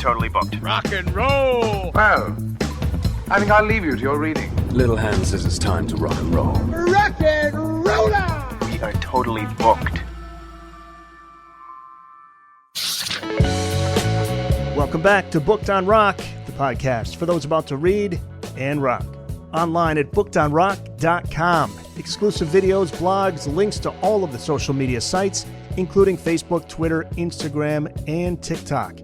totally booked. Rock and roll! Well, I think I'll leave you to your reading. Little Hand says it's time to rock and roll. Rock and roller! We are totally booked. Welcome back to Booked on Rock, the podcast for those about to read and rock. Online at bookedonrock.com. Exclusive videos, blogs, links to all of the social media sites, including Facebook, Twitter, Instagram, and TikTok.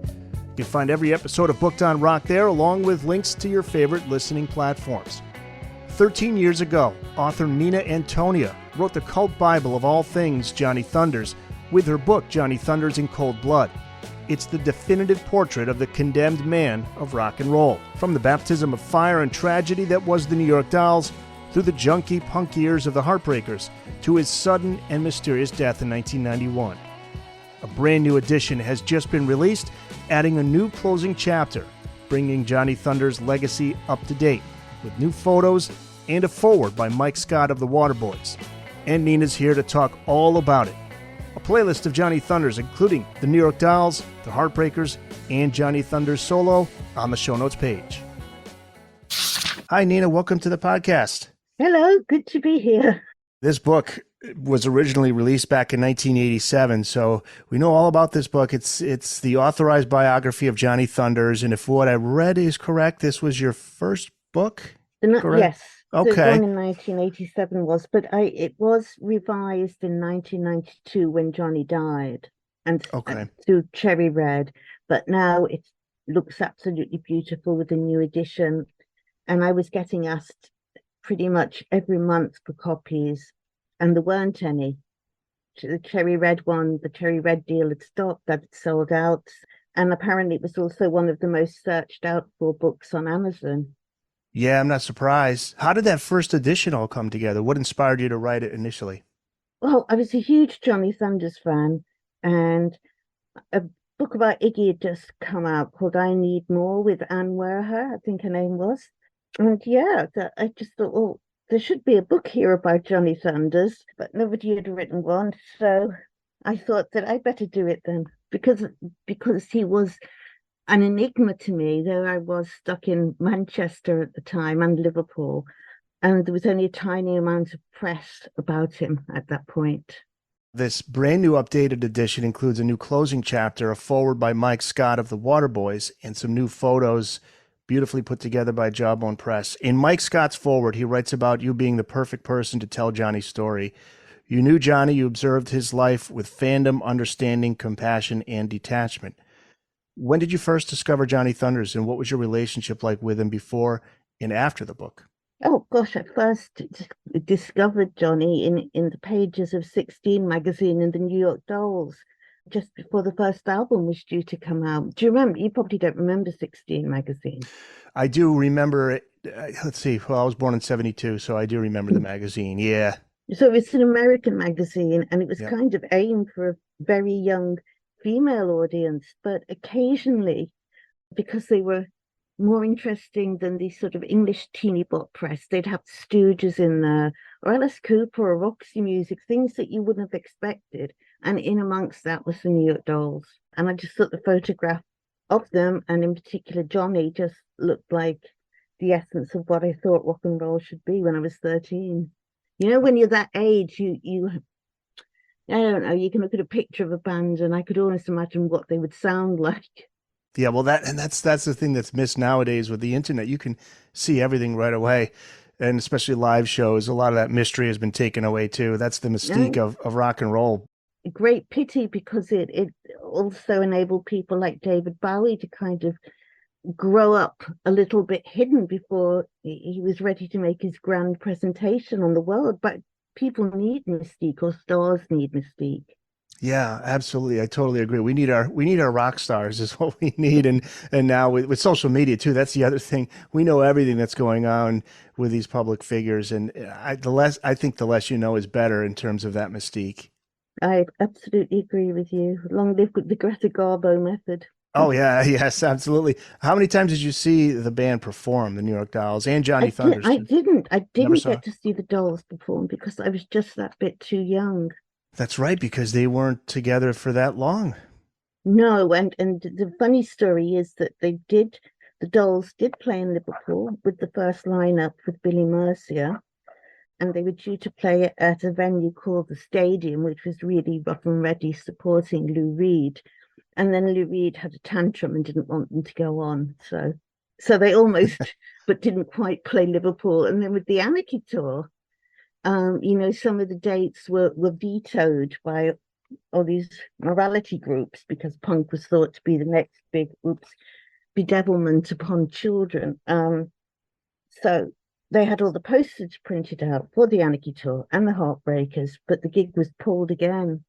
You can find every episode of Booked on Rock there, along with links to your favorite listening platforms. 13 years ago, author Nina Antonia wrote the cult Bible of all things Johnny Thunders with her book, Johnny Thunders in Cold Blood. It's the definitive portrait of the condemned man of rock and roll. From the baptism of fire and tragedy that was the New York Dolls, through the junkie punk years of the Heartbreakers, to his sudden and mysterious death in 1991. A brand new edition has just been released, adding a new closing chapter, bringing Johnny Thunders' legacy up to date, with new photos and a foreword by Mike Scott of the Waterboys. And Nina's here to talk all about it. A playlist of Johnny Thunders, including the New York Dolls, the Heartbreakers, and Johnny Thunders solo on the show notes page. Hi, Nina. Welcome to the podcast. Hello. Good to be here. This book was originally released back in 1987, so we know all about this book. It's the authorized biography of Johnny Thunders, and if what I read is correct, this was your first book? Correct? Yes. Okay. The one in 1987 was, but it was revised in 1992 when Johnny died, and to cherry red. But now it looks absolutely beautiful with the new edition. And I was getting asked pretty much every month for copies, and there weren't any. The cherry red one, the cherry red deal had stopped, that had sold out, and apparently it was also one of the most searched out for books on Amazon. Yeah, I'm not surprised. How did that first edition all come together? What inspired you to write it initially? Well, I was a huge Johnny Thunders fan, and a book about Iggy had just come out called I Need More with Anne Werher, I think her name was. And yeah, I just thought, well, there should be a book here about Johnny Thunders, but nobody had written one. So I thought that I better do it then, because he was an enigma to me, though I was stuck in Manchester at the time and Liverpool, and there was only a tiny amount of press about him at that point. This brand new updated edition includes a new closing chapter, a foreword by Mike Scott of the Waterboys, and some new photos beautifully put together by Jawbone Press. In Mike Scott's foreword, he writes about you being the perfect person to tell Johnny's story. You knew Johnny, you observed his life with fandom, understanding, compassion, and detachment. When did you first discover Johnny Thunders, and what was your relationship like with him before and after the book? Oh gosh, I first discovered Johnny in the pages of 16 magazine and the New York Dolls, just before the first album was due to come out. Do you remember? You probably don't remember 16 magazine. I do remember it. Let's see. Well, I was born in 72, so I do remember the magazine. Yeah. So it's an American magazine, and it was kind of aimed for a very young female audience, but occasionally, because they were more interesting than the sort of English teeny bop press, they'd have Stooges in there, or Alice Cooper, or Roxy Music, things that you wouldn't have expected. And in amongst that was the New York Dolls. And I just thought the photograph of them, and in particular Johnny, just looked like the essence of what I thought rock and roll should be when I was 13. You know, when you're that age, you I don't know, you can look at a picture of a band and I could almost imagine what they would sound like. Yeah, well, that's the thing that's missed nowadays with the internet. You can see everything right away, and especially live shows. A lot of that mystery has been taken away too. That's the mystique of rock and roll. A great pity, because it also enabled people like David Bowie to kind of grow up a little bit hidden before he was ready to make his grand presentation on the world. But people need mystique, or stars need mystique. Yeah, absolutely. I totally agree. We need our rock stars is what we need. And now with social media too, that's the other thing. We know everything that's going on with these public figures. And I think the less you know is better in terms of that mystique. I absolutely agree with you. Long live the Greta Garbo method. Oh yeah, yes, absolutely. How many times did you see the band perform, the New York Dolls and Johnny Thunders? I didn't get to see the Dolls perform because I was just that bit too young. That's right, because they weren't together for that long. No, and the funny story is that the Dolls did play in Liverpool with the first lineup with Billy Mercier, and they were due to play it at a venue called the Stadium, which was really rough and ready supporting Lou Reed. And then Lou Reed had a tantrum and didn't want them to go on. So they almost but didn't quite play Liverpool. And then with the Anarchy tour, some of the dates were vetoed by all these morality groups because punk was thought to be the next big bedevilment upon children. So they had all the posters printed out for the Anarchy tour and the Heartbreakers, but the gig was pulled again.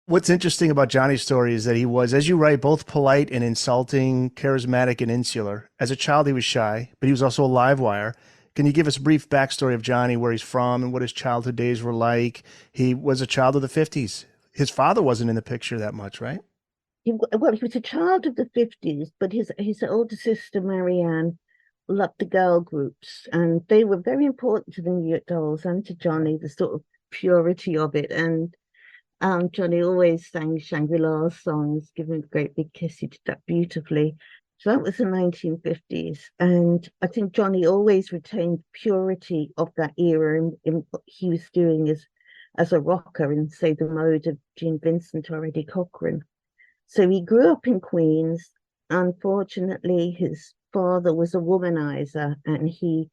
What's interesting about Johnny's story is that he was, as you write, both polite and insulting, charismatic and insular. As a child, he was shy, but he was also a live wire. Can you give us a brief backstory of Johnny, where he's from and what his childhood days were like? He was a child of the 50s. His father wasn't in the picture that much, right? He was a child of the 50s, but his older sister, Marianne, loved the girl groups, and they were very important to the New York Dolls and to Johnny, the sort of purity of it. And Johnny always sang Shangri-La songs, Give Him a Great Big Kiss. He did that beautifully. So that was the 1950s. And I think Johnny always retained purity of that era in what he was doing as a rocker in, say, the mode of Gene Vincent or Eddie Cochran. So he grew up in Queens. Unfortunately, his father was a womanizer, and he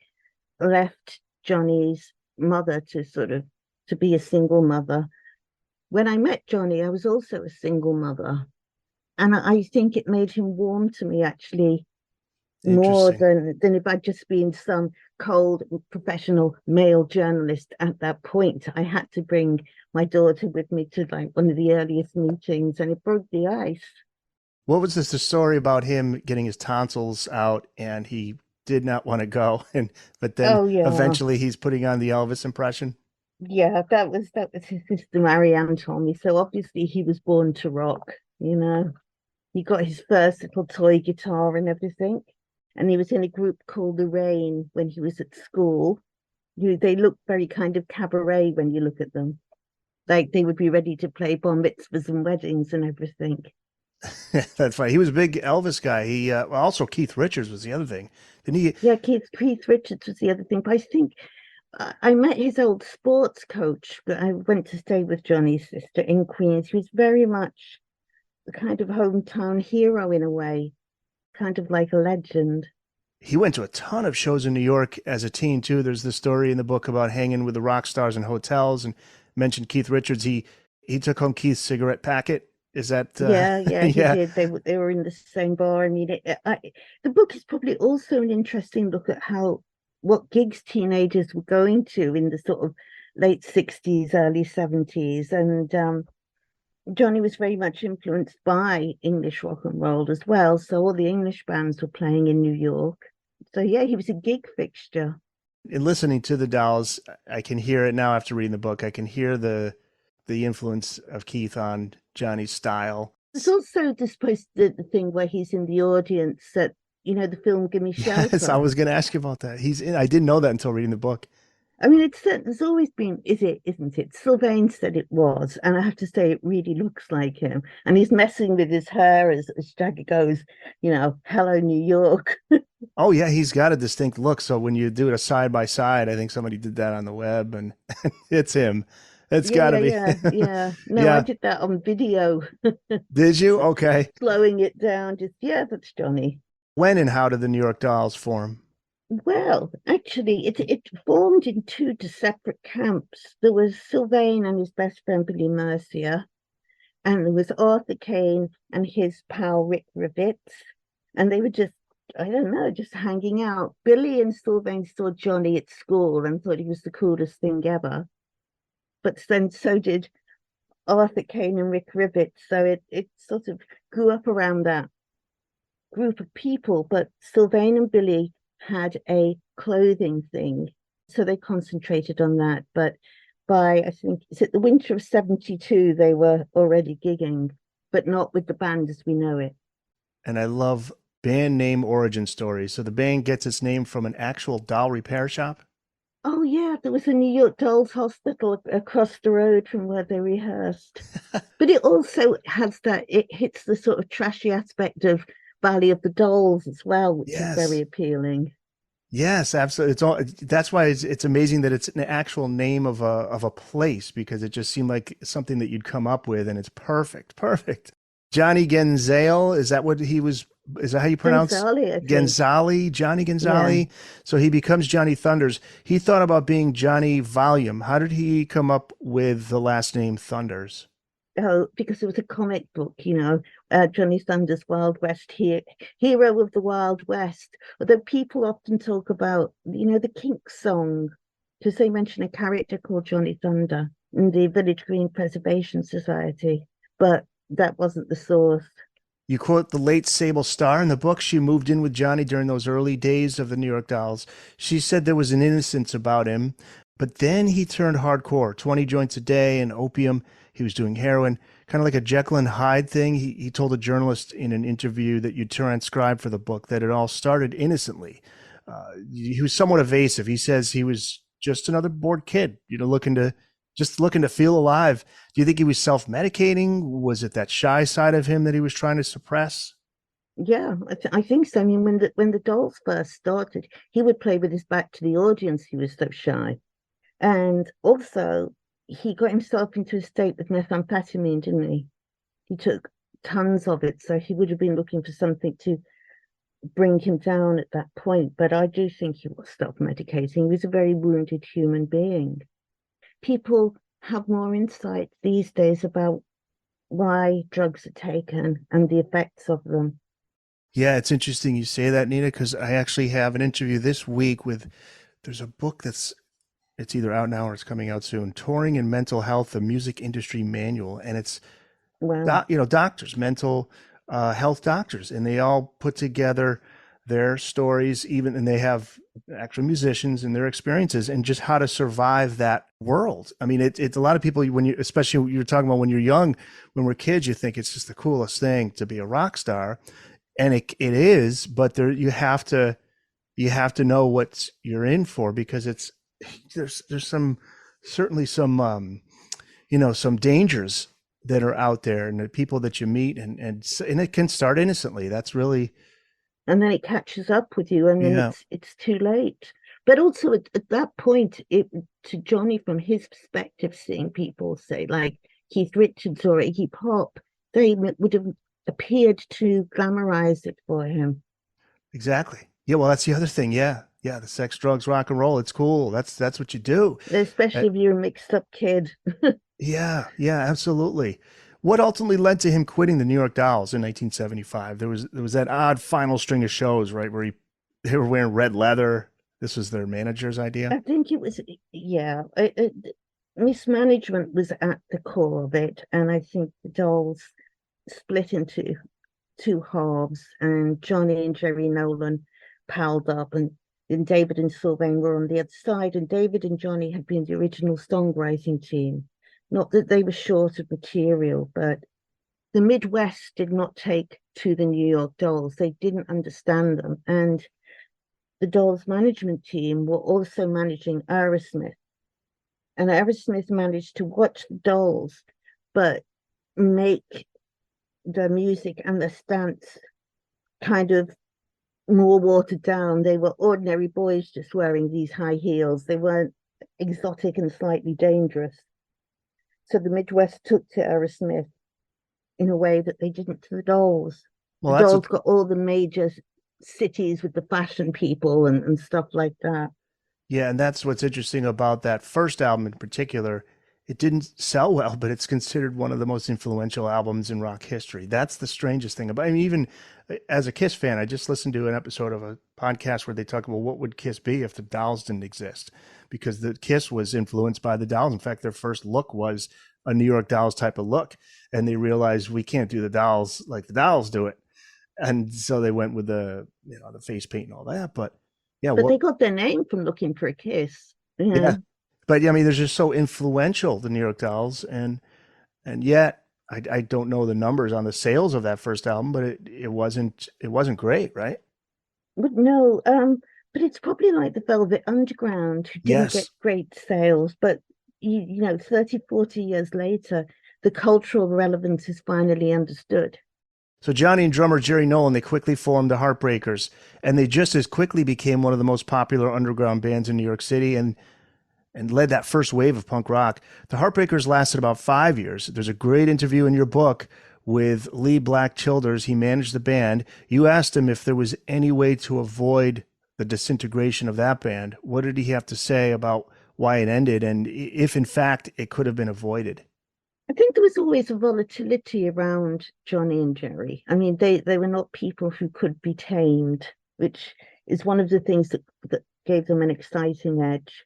left Johnny's mother to be a single mother. When I met Johnny, I was also a single mother. And I think it made him warm to me, actually, more than if I'd just been some cold professional male journalist at that point. I had to bring my daughter with me to like one of the earliest meetings, and it broke the ice. What was the story about him getting his tonsils out and he did not want to go, but then eventually he's putting on the Elvis impression? Yeah, that was his sister Marianne told me. So obviously he was born to rock, He got his first little toy guitar and everything. And he was in a group called The Rain when he was at school. They look very kind of cabaret when you look at them. Like they would be ready to play bar mitzvahs and weddings and everything. That's right. He was a big Elvis guy. He also Keith Richards was the other thing, didn't he? Yeah, Keith Richards was the other thing. But I think I met his old sports coach, but I went to stay with Johnny's sister in Queens. He was very much the kind of hometown hero in a way, kind of like a legend. He went to a ton of shows in New York as a teen too. There's the story in the book about hanging with the rock stars in hotels, and mentioned Keith Richards. He took home Keith's cigarette packet. Is that yeah, he did. They were in the same bar. I mean, the book is probably also an interesting look at what gigs teenagers were going to in the sort of late 60s, early 70s. And Johnny was very much influenced by English rock and roll as well. So all the English bands were playing in New York. So yeah, he was a gig fixture. In listening to the Dolls, I can hear it now after reading the book. I can hear the influence of Keith on Johnny's style. There's also the thing where he's in the audience at, the film Gimme Shelter. Yes, I was going to ask you about that. I didn't know that until reading the book. I mean, there's always been, isn't it? Sylvain said it was, and I have to say it really looks like him. And he's messing with his hair as Jagger goes, hello, New York. Oh, yeah, he's got a distinct look. So when you do it a side by side, I think somebody did that on the web, and it's him. It's got to be. Yeah. No, yeah. I did that on video. Did you? Okay. Slowing it down. That's Johnny. When and how did the New York Dolls form? Well, actually, it formed in two separate camps. There was Sylvain and his best friend Billy Mercier, and there was Arthur Kane and his pal Rick Rivets, and they were just hanging out. Billy and Sylvain saw Johnny at school and thought he was the coolest thing ever. But then so did Arthur Kane and Rick Rivets. So it sort of grew up around that group of people. But Sylvain and Billy had a clothing thing, so they concentrated on that. But by, I think, is it the winter of 72, they were already gigging, but not with the band as we know it. And I love band name origin stories. So the band gets its name from an actual doll repair shop? Oh yeah, there was a New York Dolls Hospital across the road from where they rehearsed. But it also has that, it hits the sort of trashy aspect of Valley of the Dolls as well, which is very Yes. appealing. Yes, absolutely. It's all that's why it's amazing that it's an actual name of a place because it just seemed like something that you'd come up with and it's perfect. Perfect. Johnny Genzale, is that what he was, is that how you pronounce Gonzalez, I think. Genzali? Johnny Yeah. Genzali? So he becomes Johnny Thunders. He thought about being Johnny Volume. How did he come up with the last name Thunders? Oh, because it was a comic book, Johnny Thunders Wild West hero of the Wild West. Although people often talk about, the Kinks song, because they mention a character called Johnny Thunder in the Village Green Preservation Society, but that wasn't the source. You quote the late Sable Starr in the book. She moved in with Johnny during those early days of the New York Dolls. She said there was an innocence about him, but then he turned hardcore 20 joints a day and opium. He was doing heroin, kind of like a Jekyll and Hyde thing. He told a journalist in an interview that you transcribed for the book that it all started innocently. He was somewhat evasive. He says he was just another bored kid, looking to feel alive. Do you think he was self-medicating? Was it that shy side of him that he was trying to suppress? Yeah, I think so. I mean, when the Dolls first started, he would play with his back to the audience. He was so shy. And also, he got himself into a state with methamphetamine, didn't he? He took tons of it, so he would have been looking for something to bring him down at that point. But I do think he was self-medicating. He was a very wounded human being. People have more insight these days about why drugs are taken and the effects of them. Yeah, it's interesting you say that, Nina, because I actually have an interview this week there's a book it's either out now or it's coming out soon, Touring in Mental Health, the Music Industry Manual. And it's Wow. doctors, mental health doctors, and they all put together their stories, and they have actual musicians and their experiences and just how to survive that world. I mean, it's a lot of people especially you're talking about when you're young, when we're kids, you think it's just the coolest thing to be a rock star, and it is, but you have to know what you're in for because there's certainly some dangers that are out there and the people that you meet and it can start innocently. That's really, And then it catches up with you, and then yeah, it's too late. But also at that point, to Johnny, from his perspective, seeing people say like Keith Richards or Iggy Pop, they would have appeared to glamorize it for him. exactly. Yeah. Well, that's the other thing. Yeah. Yeah. The sex, drugs, rock and roll. It's cool. That's what you do. Uh, Especially if you're a mixed up kid. yeah. Yeah, absolutely. What ultimately led to him quitting the New York Dolls in 1975? There was that odd final string of shows, right? Where they were wearing red leather. This was their manager's idea. I think it was, yeah, mismanagement was at the core of it. And I think the Dolls split into two halves, and Johnny and Jerry Nolan palled up, and then David and Sylvain were on the other side. And David and Johnny had been the original songwriting team. Not that they were short of material, but the Midwest did not take to the New York Dolls. They didn't understand them. And the Dolls management team were also managing Aerosmith. And Aerosmith managed to watch the Dolls, but make the music and the stance kind of more watered down. They were ordinary boys just wearing these high heels. They weren't exotic and slightly dangerous. So the Midwest took to Aerosmith in a way that they didn't to the Dolls. The Well, that's Dolls what, got all the major cities with the fashion people and stuff like that. yeah, and that's what's interesting about that first album in particular. It didn't sell well, but it's considered one of the most influential albums in rock history. That's the strangest thing about. I mean, even as a Kiss fan, I just listened to an episode of a podcast where they talk about what would Kiss be if the Dolls didn't exist, because the Kiss was influenced by the Dolls. In fact, their first look was a New York Dolls type of look, and they realized we can't do the Dolls like the Dolls do it, and so they went with the face paint and all that. But yeah, But what they got their name from Looking for a Kiss. yeah, Yeah. but yeah, I mean, they're just so influential, the New York Dolls, and yet I don't know the numbers on the sales of that first album, but it wasn't great, right? But no, But it's probably like the Velvet Underground, who didn't get Yes. great sales, but 30, 40 years later, the cultural relevance is finally understood. So Johnny and drummer Jerry Nolan, they quickly formed the Heartbreakers, and they just as quickly became one of the most popular underground bands in New York City and led that first wave of punk rock. The Heartbreakers lasted about 5 years. There's a great interview in your book with Lee Black Childers. He managed the band. You asked him if there was any way to avoid the disintegration of that band. What did he have to say about why it ended, and if in fact it could have been avoided? I think there was always a volatility around Johnny and Jerry. I mean, they were not people who could be tamed, which is one of the things that gave them an exciting edge.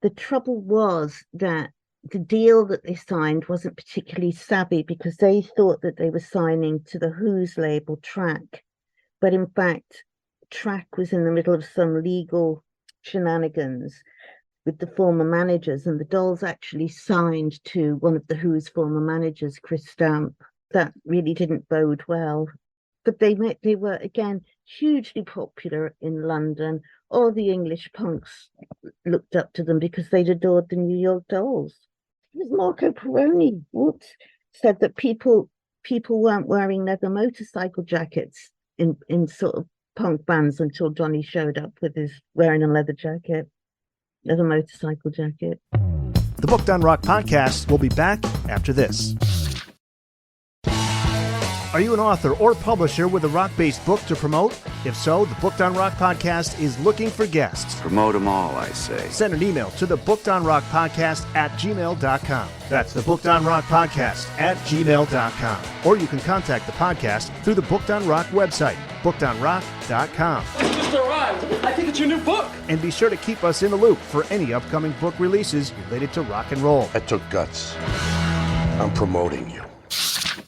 The trouble was that the deal that they signed wasn't particularly savvy, because they thought that they were signing to the Who's label Track. But in fact, Track was in the middle of some legal shenanigans with the former managers, and the Dolls actually signed to one of the Who's former managers, Chris Stamp. That really didn't bode well. But they were again hugely popular in London. All the English punks looked up to them because they'd adored the New York Dolls. It was Marco Peroni, said that people weren't wearing leather motorcycle jackets in sort of punk bands until Johnny showed up with his wearing a leather motorcycle jacket. The Book Done Rock podcast will be back after this. Are you an author or publisher with a rock-based book to promote? If so, the Book Done Rock podcast is looking for guests. Promote them all, I say. Send an email to the Book Done Rock podcast at gmail.com. That's the Book Done Rock podcast at gmail.com. Or you can contact the podcast through the Book Done Rock website, bookdonerock.com. It just arrived. I think it's your new book. And be sure to keep us in the loop for any upcoming book releases related to rock and roll. I took guts. I'm promoting you.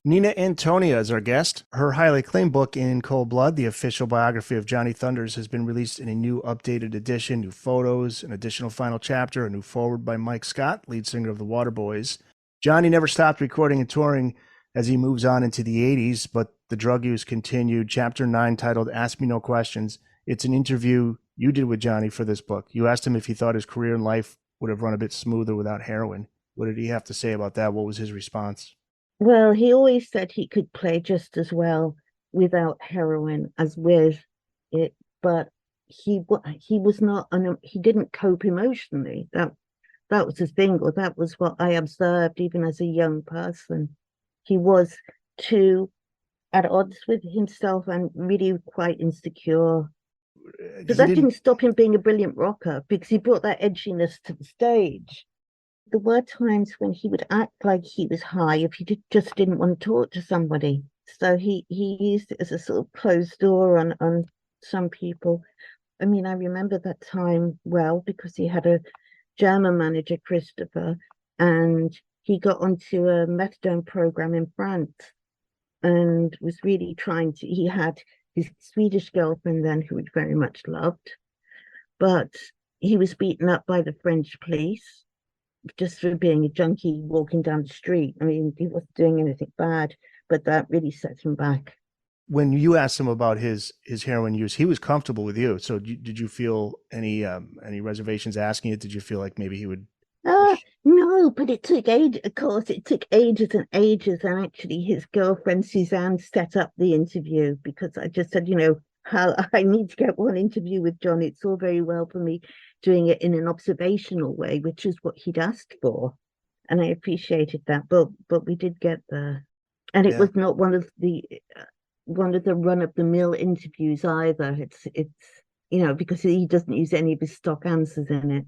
Nina Antonia is our guest. Her highly acclaimed book, In Cold Blood, the official biography of Johnny Thunders, has been released in a new updated edition, new photos, an additional final chapter, a new foreword by Mike Scott, lead singer of the Waterboys. Johnny never stopped recording and touring as he moves on into the 80s, but the drug use continued. Chapter 9, titled Ask Me No Questions. It's an interview you did with Johnny for this book. You asked him if he thought his career in life would have run a bit smoother without heroin. What did he have to say about that? What was his response? Well, he always said he could play just as well without heroin as with it, but he was not, he didn't cope emotionally. That was his thing, or that was what I observed even as a young person. He was too at odds with himself and really quite insecure. But that didn't stop him being a brilliant rocker, because he brought that edginess to the stage. There were times when he would act like he was high if he just didn't want to talk to somebody. So he used it as a sort of closed door on some people. I mean, I remember that time well, because he had a German manager, Christopher, and he got onto a methadone program in France and was really he had his Swedish girlfriend then, who he very much loved, but he was beaten up by the French police just for being a junkie walking down the street. I mean, he wasn't doing anything bad, but that really set him back. When you asked him about his heroin use, he was comfortable with you. So did you feel any reservations asking it? Did you feel like maybe he would? No, but it took ages. Of course, it took ages and ages. And actually, his girlfriend Suzanne set up the interview, because I just said, how I need to get one interview with John. It's all very well for me doing it in an observational way, which is what he'd asked for, and I appreciated that. But we did get there, and it was not one of the run-of-the-mill interviews either. It's because he doesn't use any of his stock answers in it.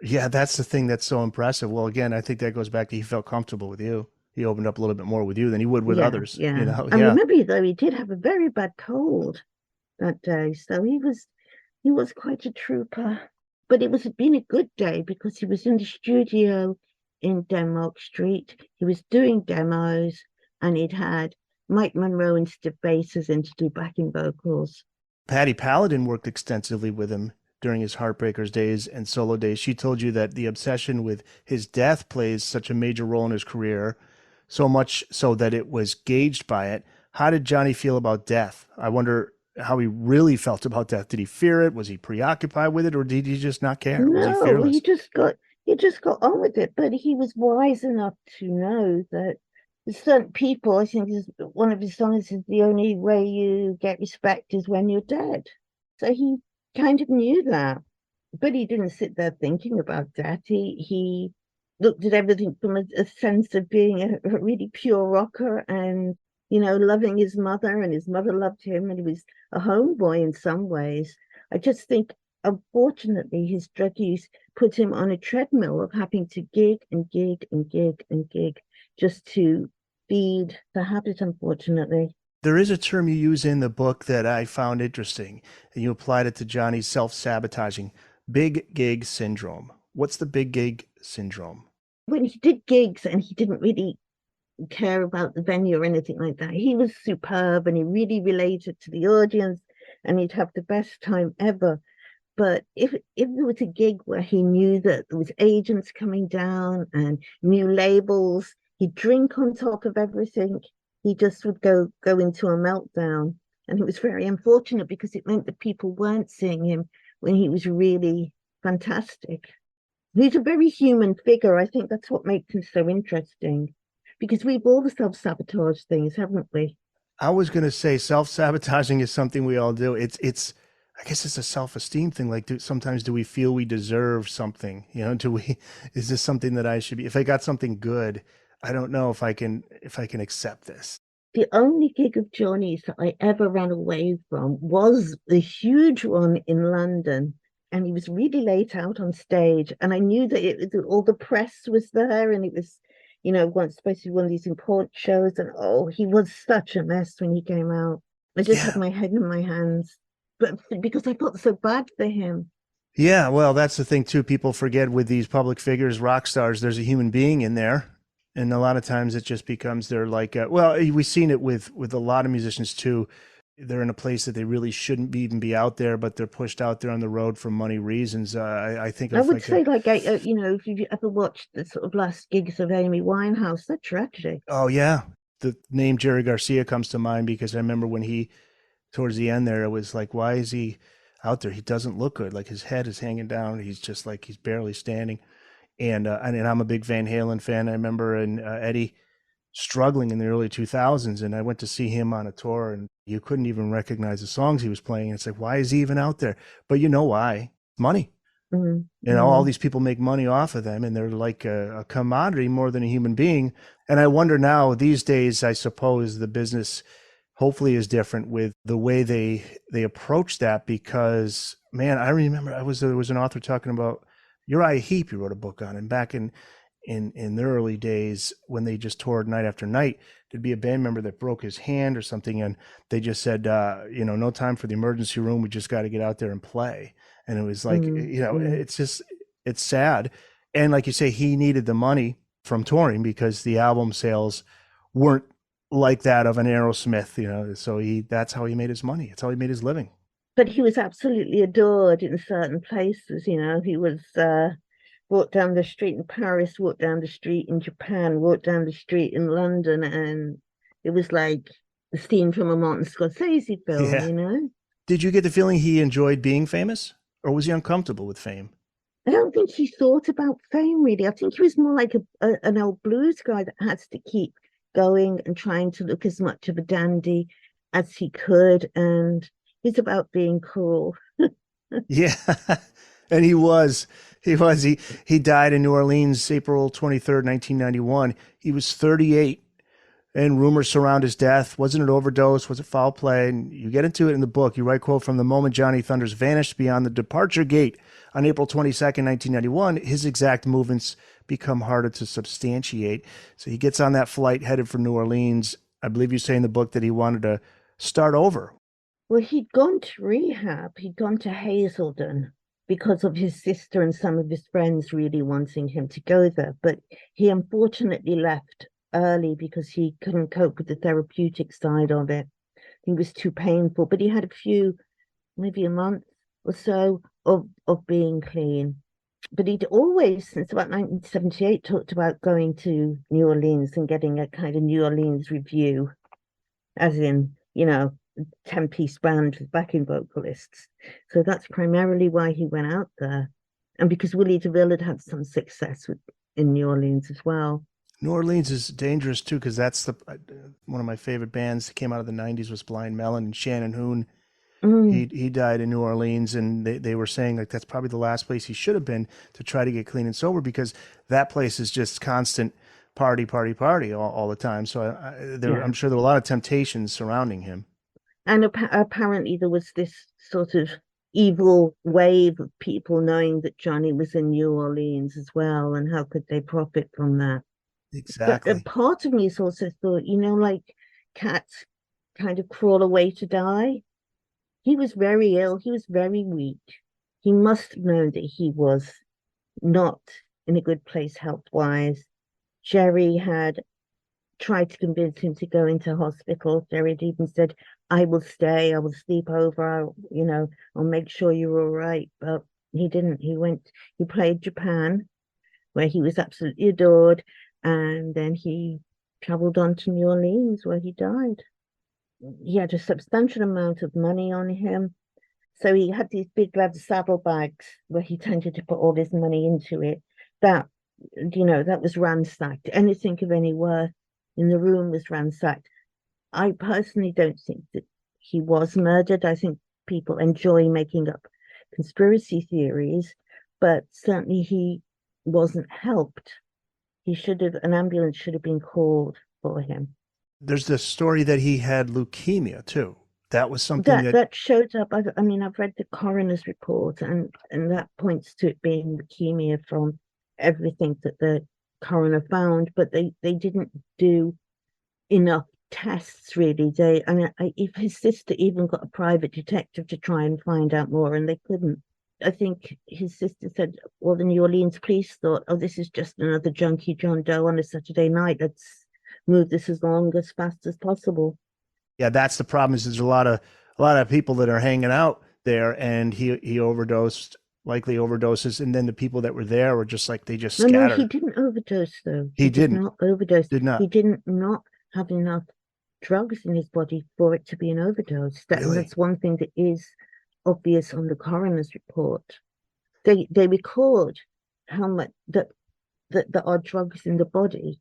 Yeah, that's the thing that's so impressive. Well, again, I think that goes back to he felt comfortable with you. He opened up a little bit more with you than he would with others. Yeah. And remember, though, he did have a very bad cold that day, so he was quite a trooper. But it had been a good day, because he was in the studio in Denmark Street. He was doing demos, and he'd had Mike Monroe and Steve Basses in to do backing vocals. Patti Paladin worked extensively with him during his Heartbreakers days and solo days. She told you that the obsession with his death plays such a major role in his career, so much so that it was gauged by it. How did Johnny feel about death? I wonder how he really felt about death. Did he fear it? Was he preoccupied with it, or did he just not care? Was he No, fearless? he just got on with it. But he was wise enough to know that there's certain people. I think one of his songs is the only way you get respect is when you're dead. So he kind of knew that, but he didn't sit there thinking about death. He looked at everything from a sense of being a really pure rocker and, loving his mother, and his mother loved him, and he was a homeboy in some ways. I just think, unfortunately, his drug use put him on a treadmill of having to gig and gig and gig and gig just to feed the habit, unfortunately. There is a term you use in the book that I found interesting, and you applied it to Johnny's self-sabotaging, big gig syndrome. What's the big gig syndrome? When he did gigs and he didn't really care about the venue or anything like that, he was superb and he really related to the audience and he'd have the best time ever. But if there was a gig where he knew that there was agents coming down and new labels, he'd drink on top of everything. He just would go into a meltdown. And it was very unfortunate because it meant that people weren't seeing him when he was really fantastic. He's a very human figure. I think that's what makes him so interesting, because we've all self-sabotage things, haven't we? I was going to say self-sabotaging is something we all do. It's I guess it's a self-esteem thing. Like, sometimes do we feel we deserve something? Is this something that I should be, if I got something good, I don't know if I can accept this. The only gig of Johnny's that I ever ran away from was the huge one in London. And he was really late out on stage. And I knew that all the press was there, and it was, once supposed to be one of these important shows. And he was such a mess when he came out. I just had my head in my hands, but because I felt so bad for him. Yeah, well, that's the thing too. People forget with these public figures, rock stars, there's a human being in there. And a lot of times it just becomes they're like, we've seen it with a lot of musicians too. They're in a place that they really shouldn't even be out there, but they're pushed out there on the road for money reasons. I think I would say, if you've ever watched the sort of last gigs of Amy Winehouse, they're tragic. Oh yeah, the name Jerry Garcia comes to mind because I remember when he, towards the end there, it was like, why is he out there? He doesn't look good. Like his head is hanging down. He's just like he's barely standing. And I'm a big Van Halen fan. I remember Eddie struggling in the early 2000s, and I went to see him on a tour, and you couldn't even recognize the songs he was playing. It's like, why is he even out there? But you know why? Money. Mm-hmm. All these people make money off of them, and they're like a commodity more than a human being. And I wonder now, these days, I suppose the business hopefully is different with the way they approach that, because, man, I remember there was an author talking about Uriah Heep. He wrote a book on, and back in their early days when they just toured night after night, there'd be a band member that broke his hand or something, and they just said, no time for the emergency room. We just got to get out there and play. And it was like, it's sad. And like you say, he needed the money from touring because the album sales weren't like that of an Aerosmith, so that's how he made his money. That's how he made his living. But he was absolutely adored in certain places. He was walked down the street in Paris, walked down the street in Japan, walked down the street in London, and it was like the scene from a Martin Scorsese film, Did you get the feeling he enjoyed being famous, or was he uncomfortable with fame? I don't think he thought about fame, really. I think he was more like an old blues guy that has to keep going and trying to look as much of a dandy as he could, and it's about being cool. Yeah. And he was. He died in New Orleans, April 23rd, 1991. He was 38, and rumors surround his death. Wasn't it overdose? Was it foul play? And you get into it in the book. You write, quote, "From the moment Johnny Thunders vanished beyond the departure gate on April 22nd, 1991, his exact movements become harder to substantiate." So he gets on that flight headed for New Orleans. I believe you say in the book that he wanted to start over. Well, he'd gone to rehab. He'd gone to Hazelden because of his sister and some of his friends really wanting him to go there. But he unfortunately left early because he couldn't cope with the therapeutic side of it. It was too painful. But he had maybe a month or so of being clean. But he'd always, since about 1978, talked about going to New Orleans and getting a kind of New Orleans review, as in, 10-piece band with backing vocalists. So that's primarily why he went out there. And because Willie DeVille had some success in New Orleans as well. New Orleans is dangerous too, because that's one of my favorite bands that came out of the 90s was Blind Melon, and Shannon Hoon. He died in New Orleans, and they were saying like that's probably the last place he should have been to try to get clean and sober, because that place is just constant party all the time. So I'm sure there were a lot of temptations surrounding him. And apparently there was this sort of evil wave of people knowing that Johnny was in New Orleans as well, and how could they profit from that? Exactly. But part of me has also thought, like cats kind of crawl away to die. He was very ill. He was very weak. He must know that he was not in a good place health-wise. Jerry had tried to convince him to go into hospital. Jerry had even said, I will stay, I will sleep over, I'll make sure you're all right. But he didn't. He played Japan, where he was absolutely adored. And then he traveled on to New Orleans, where he died. He had a substantial amount of money on him. So he had these big leather saddlebags where he tended to put all his money into it. That was ransacked. Anything of any worth in the room was ransacked. I personally don't think that he was murdered. I think people enjoy making up conspiracy theories, but certainly he wasn't helped. An ambulance should have been called for him. There's the story that he had leukemia too. That was something that showed up. I've read the coroner's report, and that points to it being leukemia from everything that the coroner found, but they didn't do enough tests really. If his sister even got a private detective to try and find out more, and they couldn't. I think his sister said, well, the New Orleans police thought, oh, this is just another junkie John Doe on a Saturday night. Let's move this along as fast as possible. Yeah, that's the problem. Is there's a lot of people that are hanging out there, and he overdosed, likely overdoses, and then the people that were there were just like they just scattered. No, he didn't overdose though. He didn't. Not overdose. Did not. He didn't not have enough drugs in his body for it to be an overdose. Really? That's one thing that is obvious on the coroner's report. They record how much that there are drugs in the body,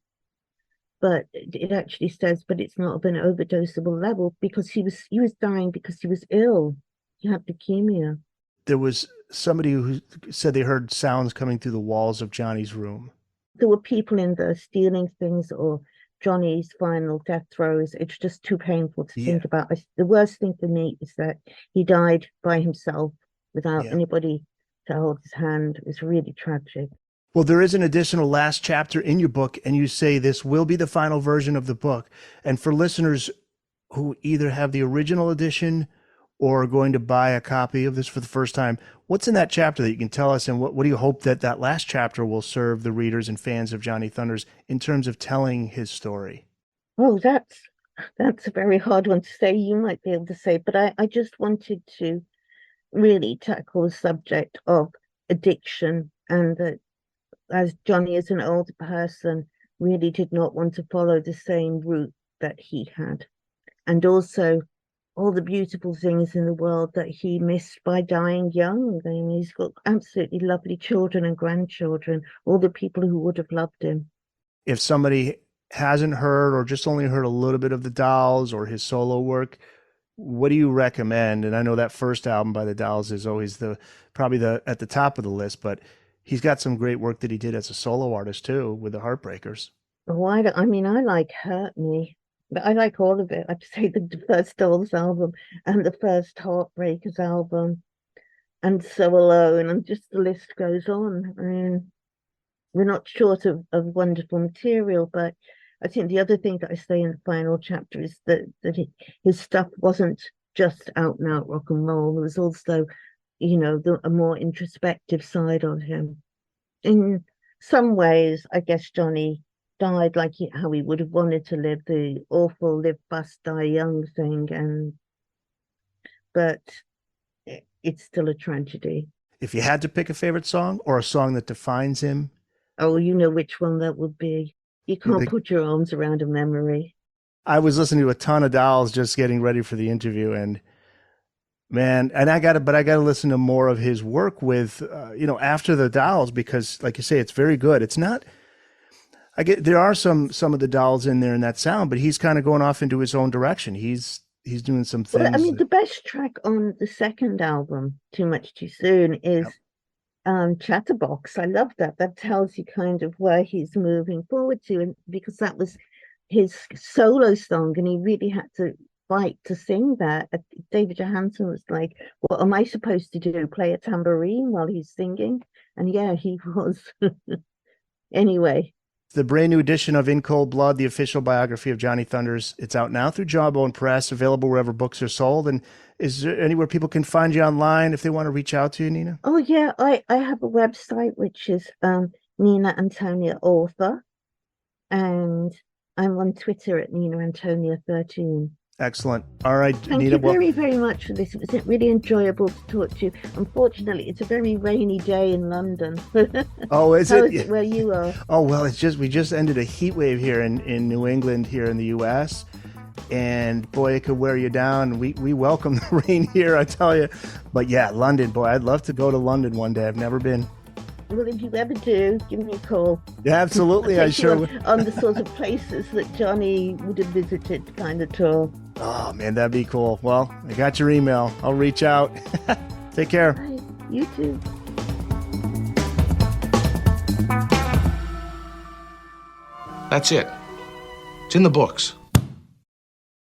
but it actually says, but it's not of an overdosable level, because he was dying because he was ill. He had leukemia. There was somebody who said they heard sounds coming through the walls of Johnny's room. There were people in there stealing things, or Johnny's final death throes. It's just too painful to think about. The worst thing for me is that he died by himself without anybody to hold his hand. It was really tragic. Well, there is an additional last chapter in your book, and you say this will be the final version of the book. And for listeners who either have the original edition or are going to buy a copy of this for the first time, what's in that chapter that you can tell us, and what do you hope that last chapter will serve the readers and fans of Johnny Thunders in terms of telling his story? Oh, that's a very hard one to say. You might be able to say, but I just wanted to really tackle the subject of addiction, and that as Johnny, as an older person, really did not want to follow the same route that he had. And also all the beautiful things in the world that he missed by dying young. I mean, he's got absolutely lovely children and grandchildren, all the people who would have loved him. If somebody hasn't heard or just only heard a little bit of the Dolls or his solo work, what do you recommend? And I know that first album by the Dolls is always probably at the top of the list, but he's got some great work that he did as a solo artist too, with the Heartbreakers. Oh, I like Hurt Me, but I like all of it. I'd say the first Dolls album and the first Heartbreakers album, and So Alone, and just the list goes on. I mean, we're not short of wonderful material, but I think the other thing that I say in the final chapter is that his stuff wasn't just out and out rock and roll. There was also, a more introspective side of him. In some ways, I guess Johnny died like how he would have wanted to live, the awful live fast, die young thing, but it's still a tragedy. If you had to pick a favorite song or a song that defines him? Oh, you know which one that would be. You can't put your arms around a memory. I was listening to a ton of Dolls just getting ready for the interview, and man, and I got to listen to more of his work with, after the Dolls, because like you say, it's very good. It's not, there are some of the Dolls in there in that sound, but he's kind of going off into his own direction. He's doing some things. Well, I mean, the best track on the second album, Too Much Too Soon, is Chatterbox. I love that. That tells you kind of where he's moving forward to, and because that was his solo song, and he really had to fight to sing that. David Johansen was like, "What am I supposed to do? Play a tambourine while he's singing?" And yeah, he was. Anyway. The brand new edition of In Cold Blood, the official biography of Johnny Thunders. It's out now through Jawbone Press, available wherever books are sold. And is there anywhere people can find you online if they want to reach out to you, Nina? Oh, yeah. I have a website, which is Nina Antonia Author. And I'm on Twitter at Nina Antonia 13. Excellent. All right, Thank Nina. you very, very much for this. It was really enjoyable to talk to you. Unfortunately, it's a very rainy day in London. Oh, is How it? is it where you are? Oh, well, we just ended a heat wave here in New England, here in the U.S., and boy, it could wear you down. We welcome the rain here, I tell you. But yeah, London, boy, I'd love to go to London one day. I've never been. Well, if you ever do, give me a call. Yeah, absolutely. I sure would. On the sort of places that Johnny would have visited kind of tour. Oh, man, that'd be cool. Well, I got your email. I'll reach out. Take care. Bye. You too. That's it. It's in the books.